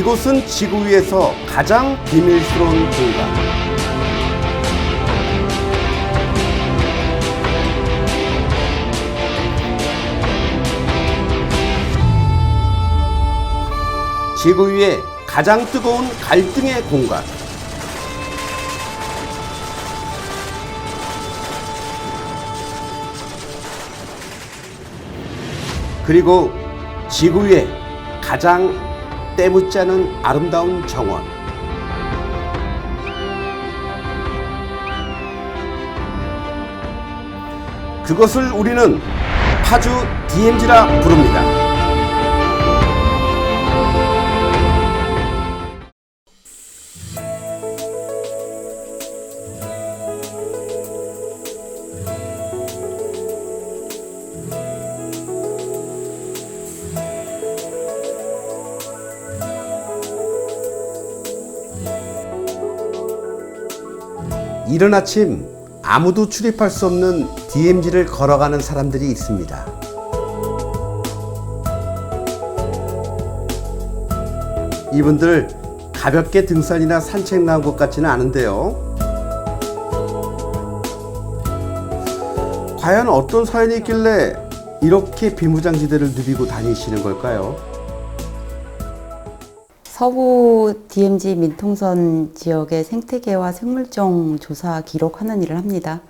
이곳은 지구 위에서 가장 비밀스러운 공간. 지구 위에 가장 뜨거운 갈등의 공간. 그리고 지구 위에 가장 때묻지 않은 아름다운 정원. 그것을 우리는 파주 DMZ라 부릅니다. 이른 아침 아무도 출입할 수 없는 DMZ를 걸어가는 사람들이 있습니다. 이분들 가볍게 등산이나 산책 나온 것 같지는 않은데요. 과연 어떤 사연이 있길래 이렇게 비무장지대를 누비고 다니시는 걸까요? 서부 DMZ 민통선 지역의 생태계와 생물종 조사 기록하는 일을 합니다.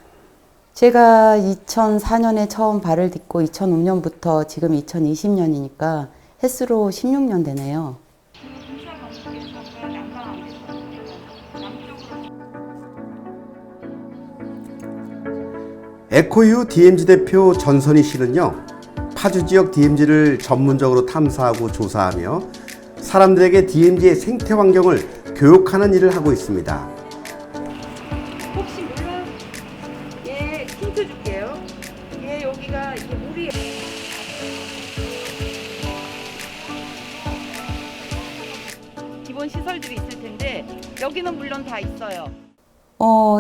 제가 2004년에 처음 발을 딛고 2005년부터 지금 2020년이니까 햇수로 16년 되네요. 에코유 DMZ 대표 전선희 씨는요, 파주 지역 DMZ를 전문적으로 탐사하고 조사하며 사람들에게 DMZ의 생태 환경을 교육하는 일을 하고 있습니다. 혹시 몰라? 얘 힌트 줄게요. 얘 여기가 이게 물이 기본 시설들이 있을 텐데 여기는 물론 다 있어요.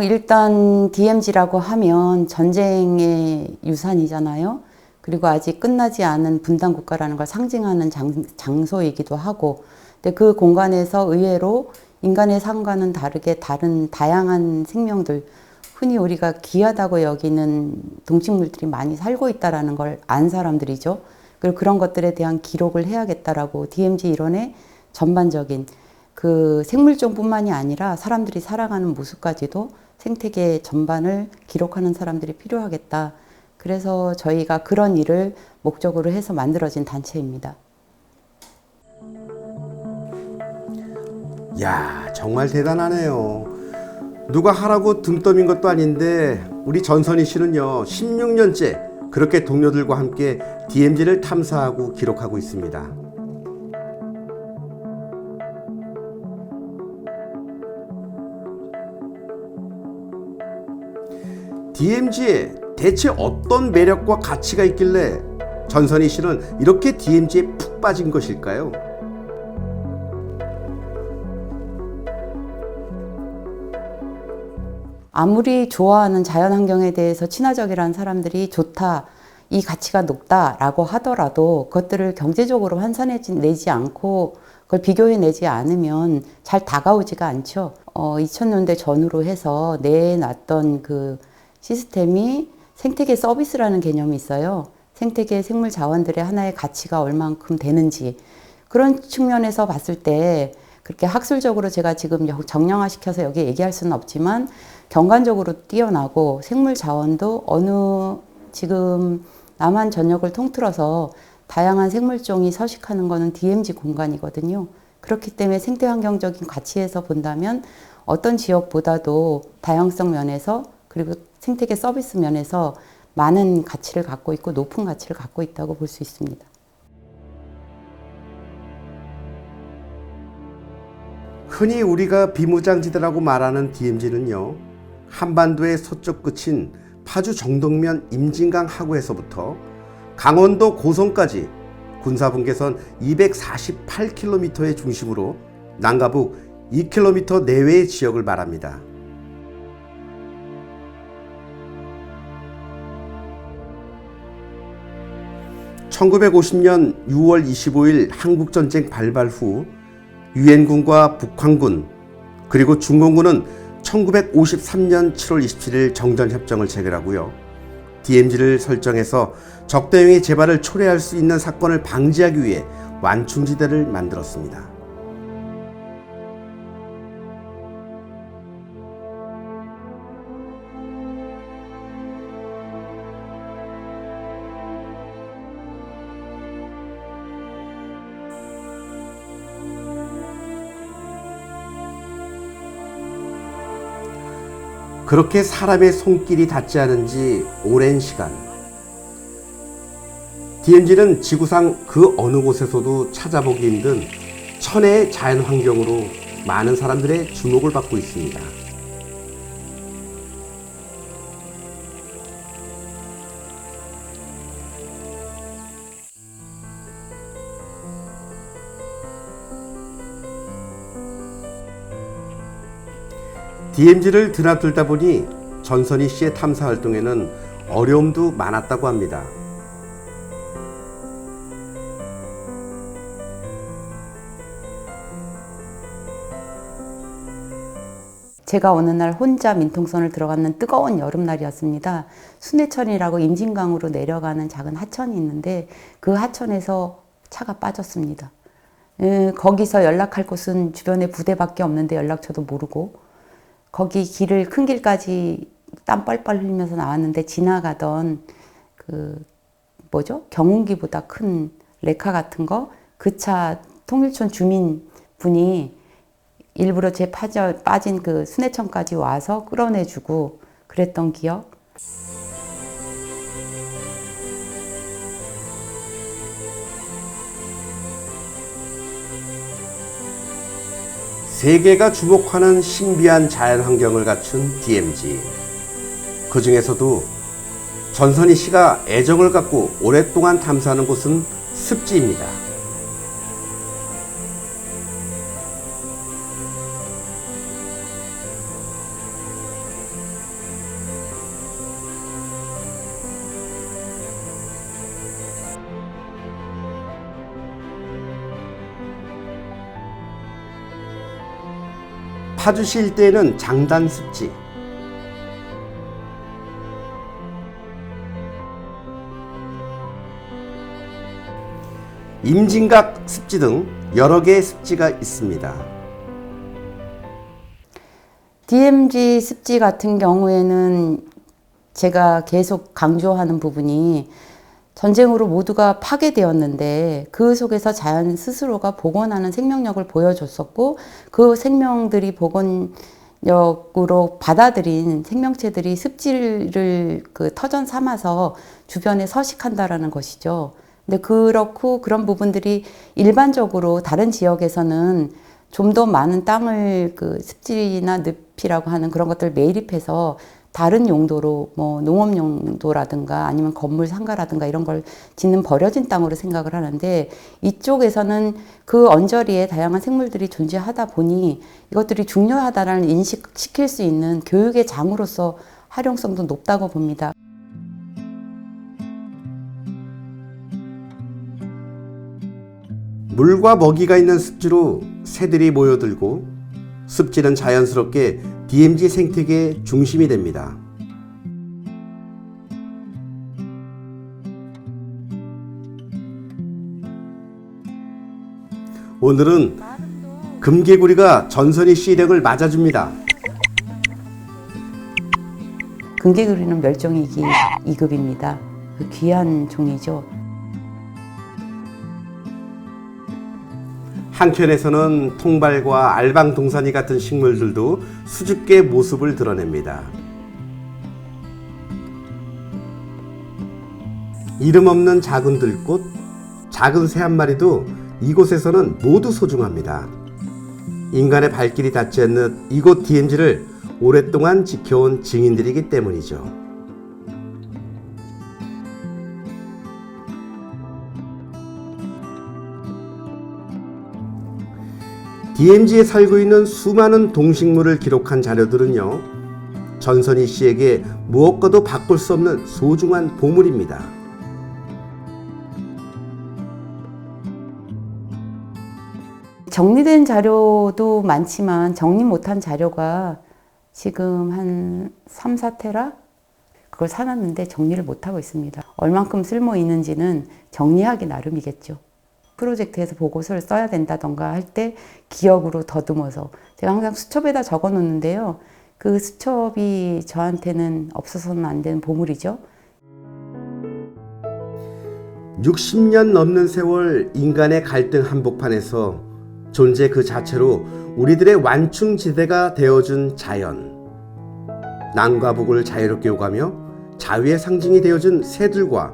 일단 DMZ라고 하면 전쟁의 유산이잖아요. 그리고 아직 끝나지 않은 분단 국가라는 걸 상징하는 장소이기도 하고, 근데 그 공간에서 의외로 인간의 삶과는 다르게 다른 다양한 생명들, 흔히 우리가 귀하다고 여기는 동식물들이 많이 살고 있다라는 걸 안 사람들이죠. 그리고 그런 것들에 대한 기록을 해야겠다라고 DMZ 일원의 전반적인 그 생물종뿐만이 아니라 사람들이 살아가는 모습까지도 생태계 전반을 기록하는 사람들이 필요하겠다. 그래서 저희가 그런 일을 목적으로 해서 만들어진 단체입니다. 야, 정말 대단하네요. 누가 하라고 등 떠민 것도 아닌데 우리 전선희 씨는요, 16년째 그렇게 동료들과 함께 DMZ를 탐사하고 기록하고 있습니다. DMZ에 대체 어떤 매력과 가치가 있길래 전선희 씨는 이렇게 DMZ에 푹 빠진 것일까요? 아무리 좋아하는 자연환경에 대해서 친화적이라는 사람들이 좋다, 이 가치가 높다라고 하더라도 그것들을 경제적으로 환산해내지 않고 그걸 비교해내지 않으면 잘 다가오지가 않죠. 2000년대 전후로 해서 내놨던 그 시스템이 생태계 서비스라는 개념이 있어요. 생태계 생물 자원들의 하나의 가치가 얼만큼 되는지, 그런 측면에서 봤을 때 그렇게 학술적으로 제가 지금 정량화시켜서 여기 얘기할 수는 없지만 경관적으로 뛰어나고 생물 자원도 어느 지금 남한 전역을 통틀어서 다양한 생물종이 서식하는 것은 DMZ 공간이거든요. 그렇기 때문에 생태 환경적인 가치에서 본다면 어떤 지역보다도 다양성 면에서 그리고 생태계 서비스 면에서 많은 가치를 갖고 있고 높은 가치를 갖고 있다고 볼 수 있습니다. 흔히 우리가 비무장지대라고 말하는 DMZ는요, 한반도의 서쪽 끝인 파주 정동면 임진강 하구에서부터 강원도 고성까지 군사분계선 248km의 중심으로 남가북 2km 내외의 지역을 말합니다. 1950년 6월 25일 한국전쟁 발발 후 유엔군과 북한군 그리고 중공군은 1953년 7월 27일 정전협정을 체결하고요. DMZ를 설정해서 적대행위 재발을 초래할 수 있는 사건을 방지하기 위해 완충지대를 만들었습니다. 그렇게 사람의 손길이 닿지 않은 지 오랜 시간, DMZ는 지구상 그 어느 곳에서도 찾아보기 힘든 천혜의 자연환경으로 많은 사람들의 주목을 받고 있습니다. DMZ를 드나들다 보니 전선희 씨의 탐사 활동에는 어려움도 많았다고 합니다. 제가 어느 날 혼자 민통선을 들어가는 뜨거운 여름날이었습니다. 순회천이라고 임진강으로 내려가는 작은 하천이 있는데 그 하천에서 차가 빠졌습니다. 거기서 연락할 곳은 주변에 부대밖에 없는데 연락처도 모르고 거기 길을 큰 길까지 땀 뻘뻘 흘리면서 나왔는데 지나가던 경운기보다 큰 레카 같은 거 그 차 통일촌 주민분이 일부러 제 빠진 그 순회천까지 와서 끌어내주고 그랬던 기억. 세계가 주목하는 신비한 자연환경을 갖춘 DMZ. 그 중에서도 전선희 씨가 애정을 갖고 오랫동안 탐사하는 곳은 습지입니다. 파주시 일대에는 장단습지, 임진각 습지 등 여러 개의 습지가 있습니다. DMZ 습지 같은 경우에는 제가 계속 강조하는 부분이 전쟁으로 모두가 파괴되었는데 그 속에서 자연 스스로가 복원하는 생명력을 보여줬었고 그 생명들이 복원력으로 받아들인 생명체들이 습지를 터전 삼아서 주변에 서식한다라는 것이죠. 근데 그렇고 그런 부분들이 일반적으로 다른 지역에서는 좀 더 많은 땅을 습지나 늪이라고 하는 그런 것들을 매립해서 다른 용도로 농업 용도라든가 아니면 건물 상가라든가 이런 걸 짓는 버려진 땅으로 생각을 하는데 이쪽에서는 그 언저리에 다양한 생물들이 존재하다 보니 이것들이 중요하다라는 인식시킬 수 있는 교육의 장으로서 활용성도 높다고 봅니다. 물과 먹이가 있는 습지로 새들이 모여들고 습지는 자연스럽게 DMZ 생태계의 중심이 됩니다. 오늘은 금개구리가 전선희 씨 일행을 맞아줍니다. 금개구리는 멸종위기 2급입니다. 귀한 종이죠. 한켠에서는 통발과 알방동산이 같은 식물들도 수줍게 모습을 드러냅니다. 이름 없는 작은 들꽃, 작은 새 한 마리도 이곳에서는 모두 소중합니다. 인간의 발길이 닿지 않는 이곳 DMZ를 오랫동안 지켜온 증인들이기 때문이죠. DMZ에 살고 있는 수많은 동식물을 기록한 자료들은요, 전선희 씨에게 무엇과도 바꿀 수 없는 소중한 보물입니다. 정리된 자료도 많지만 정리 못한 자료가 지금 한 3, 4테라? 그걸 사놨는데 정리를 못하고 있습니다. 얼만큼 쓸모 있는지는 정리하기 나름이겠죠. 프로젝트에서 보고서를 써야 된다던가 할 때 기억으로 더듬어서 제가 항상 수첩에다 적어 놓는데요. 그 수첩이 저한테는 없어서는 안 되는 보물이죠. 60년 넘는 세월 인간의 갈등 한복판에서 존재 그 자체로 우리들의 완충지대가 되어준 자연. 남과 북을 자유롭게 오가며 자유의 상징이 되어준 새들과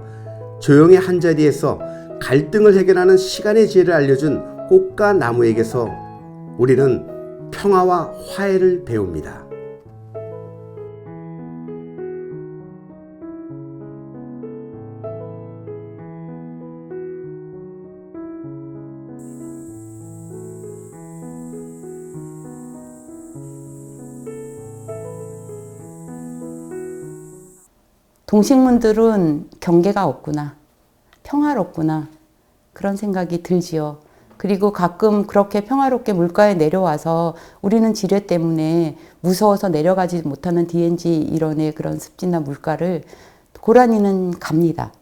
조용히 한자리에서 갈등을 해결하는 시간의 지혜를 알려준 꽃과 나무에게서 우리는 평화와 화해를 배웁니다. 동식물들은 경계가 없구나, 평화롭구나, 그런 생각이 들지요. 그리고 가끔 그렇게 평화롭게 물가에 내려와서 우리는 지뢰 때문에 무서워서 내려가지 못하는 DMZ 일원의 그런 습지나 물가를 고라니는 갑니다.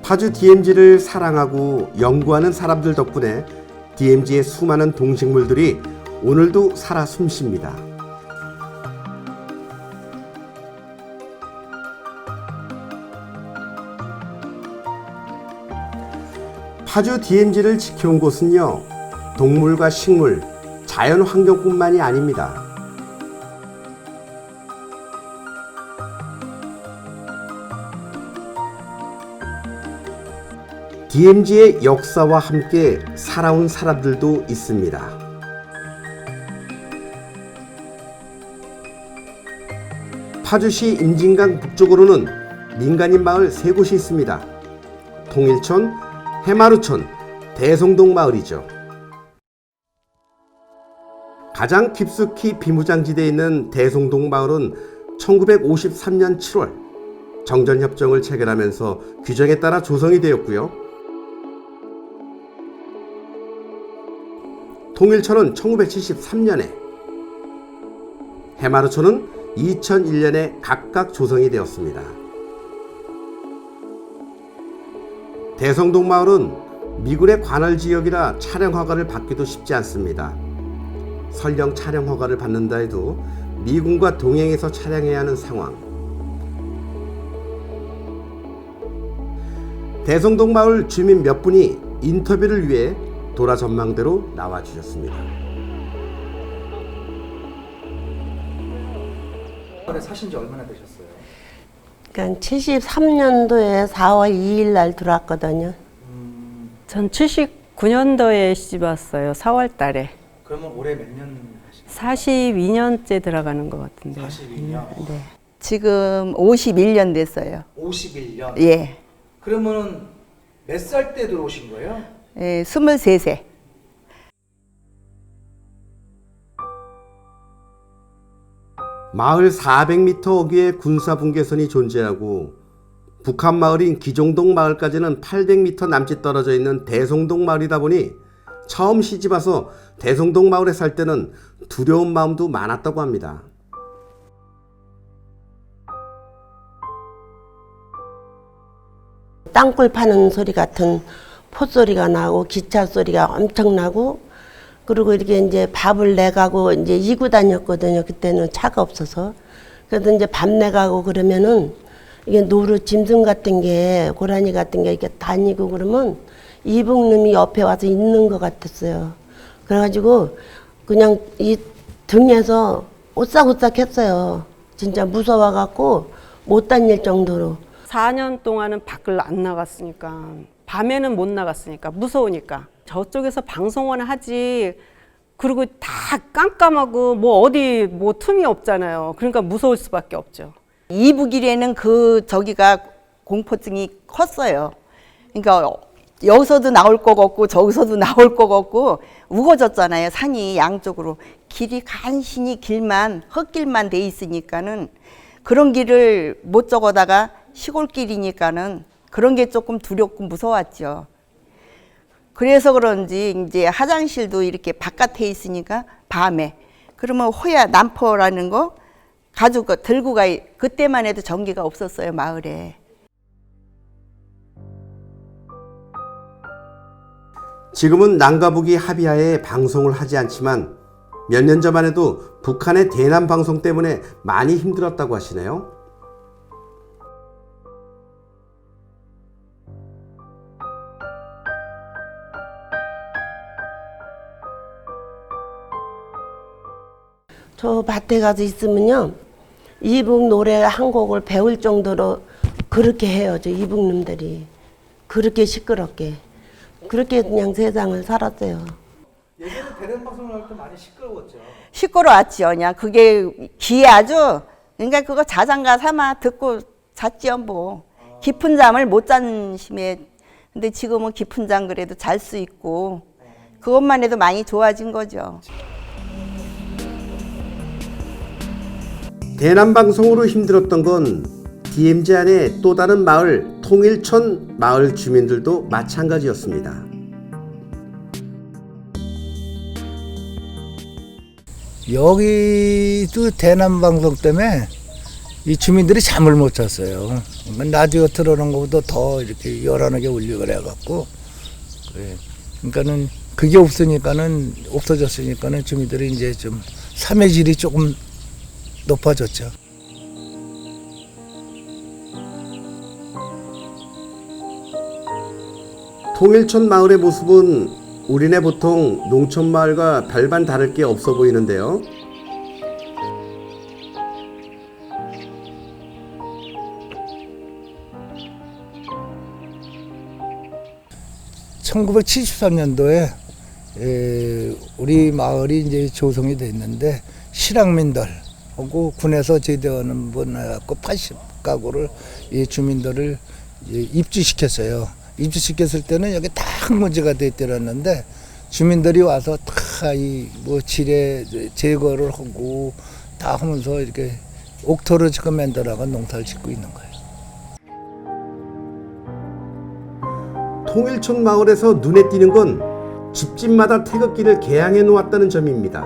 파주 DMZ를 사랑하고 연구하는 사람들 덕분에 DMZ의 수많은 동식물들이 오늘도 살아 숨쉽니다. 파주 DMZ를 지켜온 곳은요, 동물과 식물, 자연 환경뿐만이 아닙니다. DMZ의 역사와 함께 살아온 사람들도 있습니다. 파주시 임진강 북쪽으로는 민간인 마을 3곳이 있습니다. 통일촌, 해마루촌, 대성동 마을이죠. 가장 깊숙이 비무장지대에 있는 대성동 마을은 1953년 7월 정전협정을 체결하면서 규정에 따라 조성이 되었고요. 통일촌은 1973년에, 해마루촌은 2001년에 각각 조성이 되었습니다. 대성동 마을은 미군의 관할 지역이라 촬영 허가를 받기도 쉽지 않습니다. 설령 촬영 허가를 받는다 해도 미군과 동행해서 촬영해야 하는 상황. 대성동 마을 주민 몇 분이 인터뷰를 위해 도라 전망대로 나와주셨습니다. 사신 지 얼마나 되셨어요? 그러니까 73년도에 4월 2일 날 들어왔거든요. 전 79년도에 시집 왔어요. 4월 달에. 그러면 올해 몇 년 하신 42년째 들어가는 것 같은데. 42년? 네. 지금 51년 됐어요. 51년? 예. 그러면은 몇 살 때 들어오신 거예요? 예, 23세. 마을 400m 어귀에 군사분계선이 존재하고 북한 마을인 기종동 마을까지는 800m 남짓 떨어져 있는 대성동 마을이다 보니 처음 시집와서 대성동 마을에 살 때는 두려운 마음도 많았다고 합니다. 땅굴 파는 소리 같은 포소리가 나고 기차 소리가 엄청 나고, 그리고 이렇게 이제 밥을 내가고 이제 이고 다녔거든요. 그때는 차가 없어서. 그래서 이제 밥 내가고 그러면은 이게 노루 짐승 같은 게, 고라니 같은 게 이렇게 다니고 그러면 이북놈이 옆에 와서 있는 것 같았어요. 그래가지고 그냥 이 등에서 오싹오싹 했어요. 진짜 무서워갖고 못 다닐 정도로. 4년 동안은 밖을 안 나갔으니까, 밤에는 못 나갔으니까, 무서우니까. 저쪽에서 방송을 하지, 그리고 다 깜깜하고 뭐 어디 뭐 틈이 없잖아요. 그러니까 무서울 수밖에 없죠. 이북일에는 저기가 공포증이 컸어요. 그러니까 여기서도 나올 거 같고 저기서도 나올 거 같고 우거졌잖아요. 산이 양쪽으로. 길이 간신히 흙길만 돼 있으니까는 그런 길을 못 적어다가 시골길이니까는 그런 게 조금 두렵고 무서웠죠. 그래서 그런지 이제 화장실도 이렇게 바깥에 있으니까 밤에 그러면 호야 남포라는 거 가지고 들고 가. 그때만 해도 전기가 없었어요, 마을에. 지금은 남과 북이 합의하에 방송을 하지 않지만 몇 년 전만 해도 북한의 대남 방송 때문에 많이 힘들었다고 하시네요. 저 밭에 가서 있으면요, 이북 노래 한 곡을 배울 정도로 그렇게 해요. 저 이북놈들이 그렇게 시끄럽게, 그렇게 그냥 세상을 살았어요. 예전에 대련 방송을 할 때 많이 시끄러웠죠. 시끄러웠지요. 그냥 그게 귀에 아주, 그러니까 그거 자장가 삼아 듣고 잤지요, 뭐. 깊은 잠을 못 잔 심에. 근데 지금은 깊은 잠 그래도 잘 수 있고, 그것만 해도 많이 좋아진 거죠. 대남 방송으로 힘들었던 건 DMZ 안에 또 다른 마을 통일촌 마을 주민들도 마찬가지였습니다. 여기도 대남 방송 때문에 이 주민들이 잠을 못 잤어요. 라디오 틀어놓은 것보다 더 이렇게 요란하게 울리고 그래갖고, 그러니까는 그게 없어졌으니까는 주민들이 이제 좀 삶의 질이 조금 높아졌죠. 통일촌 마을의 모습은 우리네 보통 농촌 마을과 별반 다를 게 없어 보이는데요. (1973년도에) 우리 마을이 이제 조성이 됐는데 실향민들하고 군에서 제대하는 분 해갖고 80가구를 이 주민들을 입주시켰어요. 입주시켰을 때는 여기 다 흙먼지가 됐더랬는데 주민들이 와서 다 이 뭐 지뢰 제거를 하고 다 하면서 이렇게 옥토를 지금 만들어가 농사를 짓고 있는 거예요. 통일촌 마을에서 눈에 띄는 건 집집마다 태극기를 개양해 놓았다는 점입니다.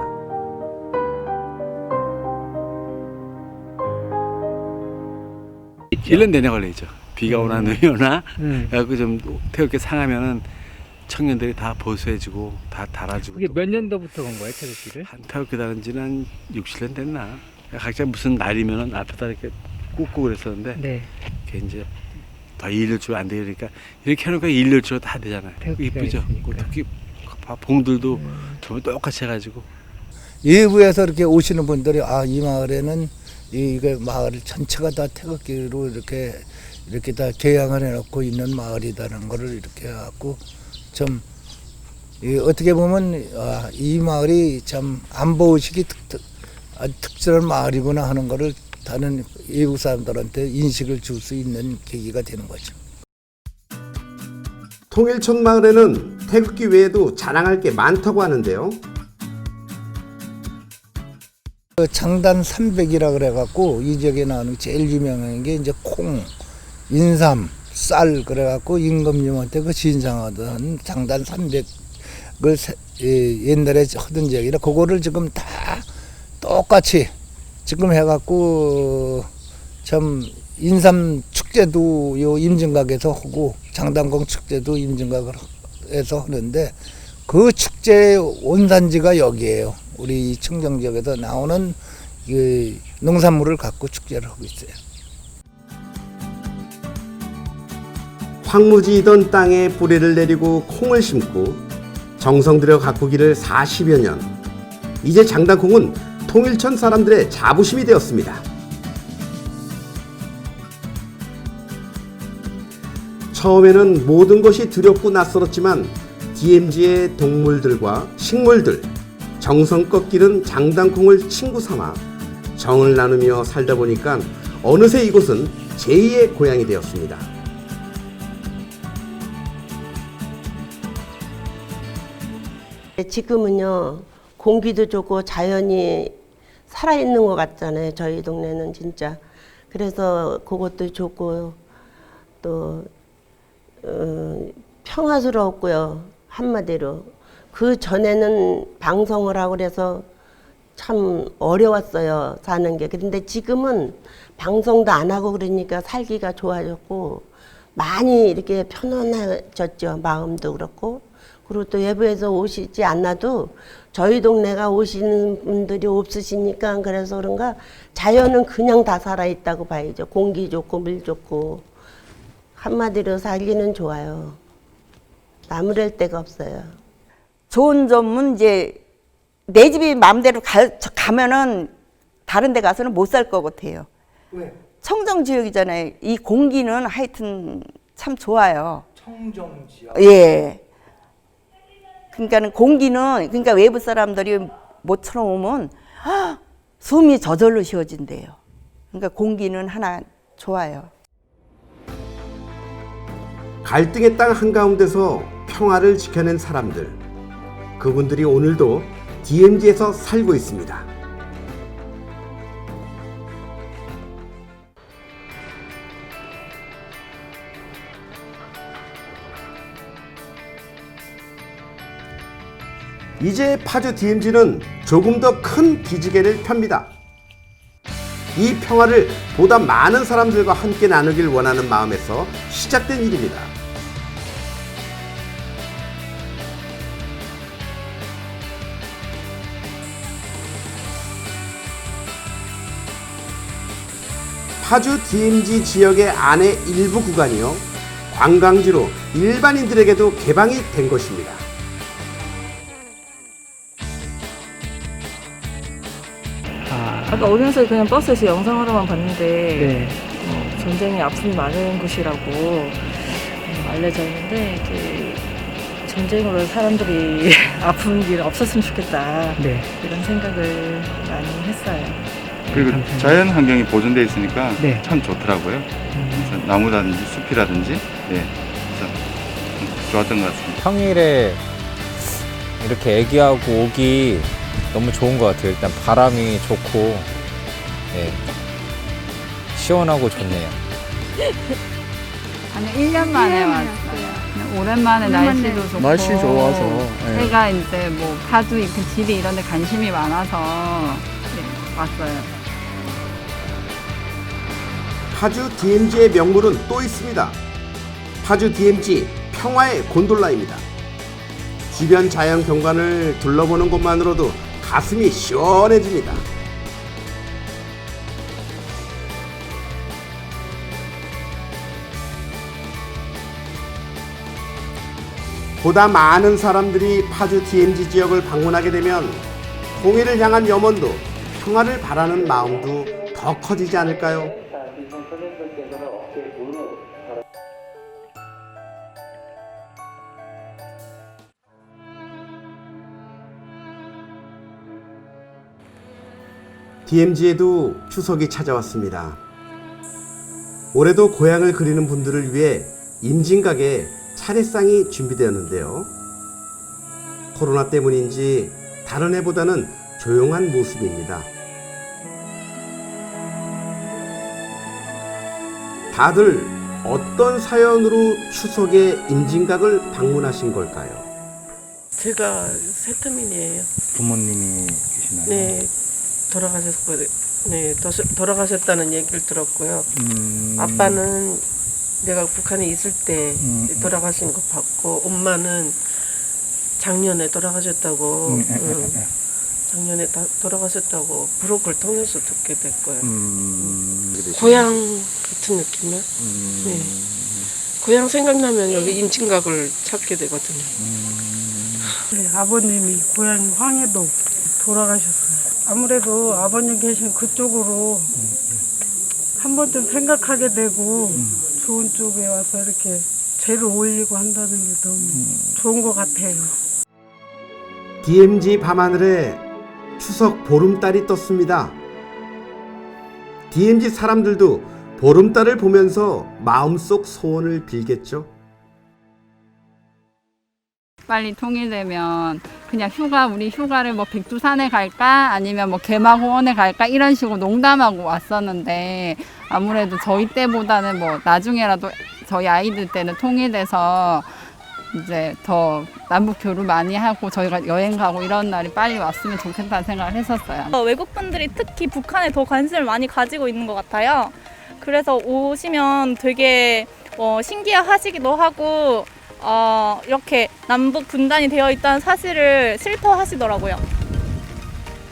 일 년 내내 걸리죠. 비가 오나 눈이 오나 그래갖고 좀 태극기 상하면은 청년들이 다 보수해주고 다 달아주고. 그게 몇 년도부터 건 거예요, 태극기를? 한 태극기 달은 지는 한 6, 7년 됐나. 각자 무슨 날이면은 앞에다 이렇게 꽂고 그랬었는데 네. 그게 이제 더 일렬주로 안 되니까 이렇게 해놓으니까 일렬주로 다 되잖아요. 이쁘죠. 특히 봉들도 전부 똑같이 해가지고. 외부에서 이렇게 오시는 분들이 이 마을에는 이거 마을 전체가 다 태극기로 이렇게 다 개양을 해놓고 있는 마을이다라는 거를 이렇게 해갖고 좀 어떻게 보면 이 마을이 참 안보의식이 특별한 마을이구나 하는 거를 다른 외국 사람들한테 인식을 줄 수 있는 계기가 되는 거죠. 통일촌 마을에는 태극기 외에도 자랑할 게 많다고 하는데요. 장단 300이라 그래갖고 이 지역에 나오는 제일 유명한 게 이제 콩, 인삼, 쌀 그래갖고 임금님한테 그 신상하던 장단 300을 옛날에 하던 지역이라 그거를 지금 다 똑같이 지금 해갖고 참 인삼 축제도 요 임진각에서 하고 장단공 축제도 임진각에서 하는데 그 축제의 원산지가 여기에요. 우리 청정 지역에서 나오는 그 농산물을 갖고 축제를 하고 있어요. 황무지이던 땅에 뿌리를 내리고 콩을 심고 정성 들여 가꾸기를 40여 년. 이제 장단콩은 통일촌 사람들의 자부심이 되었습니다. 처음에는 모든 것이 두렵고 낯설었지만 DMZ의 동물들과 식물들, 정성껏 기른 장단콩을 친구 삼아 정을 나누며 살다 보니까 어느새 이곳은 제2의 고향이 되었습니다. 지금은요, 공기도 좋고 자연이 살아있는 것 같잖아요. 저희 동네는 진짜. 그래서 그것도 좋고 또 평화스럽고요. 한마디로. 그 전에는 방송을 하고 그래서 참 어려웠어요. 사는 게. 그런데 지금은 방송도 안 하고 그러니까 살기가 좋아졌고 많이 이렇게 편안해졌죠. 마음도 그렇고. 그리고 또 외부에서 오시지 않아도 저희 동네가 오시는 분들이 없으시니까 그래서 그런가 자연은 그냥 다 살아있다고 봐야죠. 공기 좋고 물 좋고 한마디로 살기는 좋아요. 나무랄 데가 없어요. 좋은 점은 이제 내 집이 마음대로 가면은 다른 데 가서는 못 살 것 같아요. 왜? 청정 지역이잖아요. 이 공기는 하여튼 참 좋아요. 청정 지역. 예. 그러니까는 공기는 그러니까 외부 사람들이 모처럼 오면 숨이 저절로 쉬어진대요. 그러니까 공기는 하나 좋아요. 갈등의 땅 한가운데서 평화를 지켜낸 사람들. 그분들이 오늘도 DMZ에서 살고 있습니다. 이제 파주 DMZ는 조금 더 큰 기지개를 펴니다. 이 평화를 보다 많은 사람들과 함께 나누길 원하는 마음에서 시작된 일입니다. 파주 DMZ 지역의 안의 일부 구간이요, 관광지로 일반인들에게도 개방이 된 것입니다. 아까 오면서 그냥 버스에서 영상으로만 봤는데 전쟁이 아픔이 많은 곳이라고 알려져 있는데 이제 전쟁으로 사람들이 아픈 일 없었으면 좋겠다 이런 생각을 많이 했어요. 그리고 자연 환경이 보존되어 있으니까 참 좋더라고요. 그래서 나무라든지 숲이라든지 그래서 좋았던 것 같습니다. 평일에 이렇게 애기하고 오기 너무 좋은 것 같아요. 일단 바람이 좋고 시원하고 좋네요. 아니 1년 만에 왔어요. 그냥 오랜만에 날씨도 좋고 날씨 좋아서 제가 이제 뭐 파주 그 지리 이런 데 관심이 많아서 왔어요. 파주 DMZ의 명물은 또 있습니다. 파주 DMZ 평화의 곤돌라입니다. 주변 자연 경관을 둘러보는 것만으로도 가슴이 시원해집니다. 보다 많은 사람들이 파주 DMZ 지역을 방문하게 되면 통일을 향한 염원도, 평화를 바라는 마음도 더 커지지 않을까요? DMZ에도 추석이 찾아왔습니다. 올해도 고향을 그리는 분들을 위해 임진각에 차례상이 준비되었는데요. 코로나 때문인지 다른 해보다는 조용한 모습입니다. 다들 어떤 사연으로 추석에 임진각을 방문하신 걸까요? 제가 세터민이에요. 부모님이 계시나요? 네, 돌아가셨다는 얘기를 들었고요. 아빠는 내가 북한에 있을 때 돌아가신 거 봤고, 엄마는 작년에 돌아가셨다고, 작년에 돌아가셨다고 브로커를 통해서 듣게 됐고요. 고향 같은 느낌이요? 네. 고향 생각나면 여기 임진각을 찾게 되거든요. 네, 아버님이 고향 황해도 돌아가셨어요. 아무래도 아버님 계신 그쪽으로 한 번쯤 생각하게 되고 좋은 쪽에 와서 이렇게 죄를 올리고 한다는 게 너무 좋은 것 같아요. DMZ 밤하늘에 추석 보름달이 떴습니다. DMZ 사람들도 보름달을 보면서 마음속 소원을 빌겠죠. 빨리 통일되면 그냥 우리 휴가를 뭐 백두산에 갈까 아니면 뭐 개마공원에 갈까 이런 식으로 농담하고 왔었는데 아무래도 저희 때보다는 뭐 나중에라도 저희 아이들 때는 통일돼서 이제 더 남북 교류 많이 하고 저희가 여행 가고 이런 날이 빨리 왔으면 좋겠다는 생각을 했었어요. 외국분들이 특히 북한에 더 관심을 많이 가지고 있는 것 같아요. 그래서 오시면 되게 신기해하시기도 하고 이렇게 남북 분단이 되어 있다는 사실을 슬퍼하시더라고요.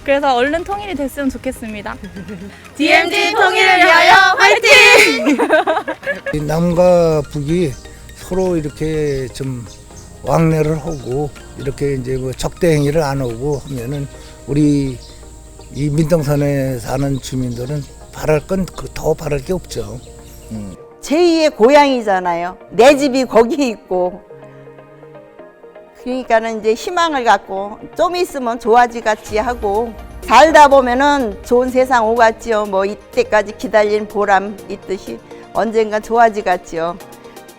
그래서 얼른 통일이 됐으면 좋겠습니다. DMZ 통일을 위하여 화이팅! 남과 북이 서로 이렇게 좀 왕래를 하고 이렇게 이제 뭐 적대 행위를 안 하고 하면은 우리 이 민통선에 사는 주민들은 바랄 건 더 바랄 게 없죠. 제2의 고향이잖아요. 내 집이 거기 있고. 그러니까는 이제 희망을 갖고 좀 있으면 좋아지겠지 하고 살다 보면은 좋은 세상 오겠지요. 뭐 이때까지 기다린 보람 있듯이 언젠가 좋아지겠지요.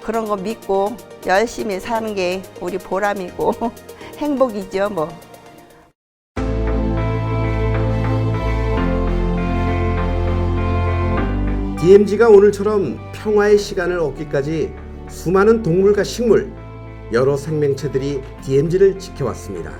그런 거 믿고 열심히 사는 게 우리 보람이고 행복이죠, 뭐. DMZ가 오늘처럼 평화의 시간을 얻기까지 수많은 동물과 식물, 여러 생명체들이 DMZ를 지켜왔습니다.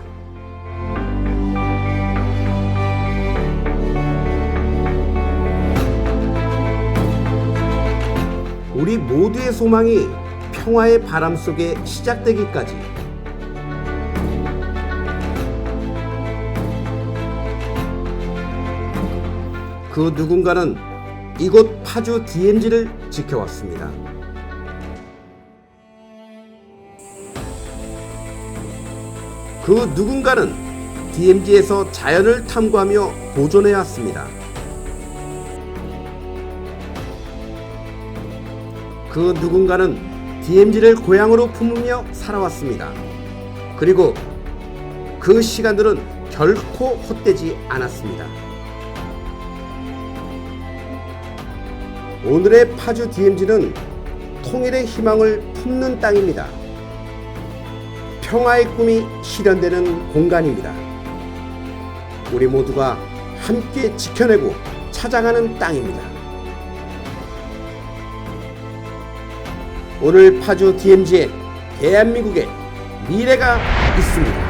우리 모두의 소망이 평화의 바람 속에 시작되기까지 그 누군가는 이곳 파주 DMZ를 지켜왔습니다. 그 누군가는 DMZ에서 자연을 탐구하며 보존해왔습니다. 그 누군가는 DMZ를 고향으로 품으며 살아왔습니다. 그리고 그 시간들은 결코 헛되지 않았습니다. 오늘의 파주 DMZ는 통일의 희망을 품는 땅입니다. 평화의 꿈이 실현되는 공간입니다. 우리 모두가 함께 지켜내고 찾아가는 땅입니다. 오늘 파주 DMZ에 대한민국의 미래가 있습니다.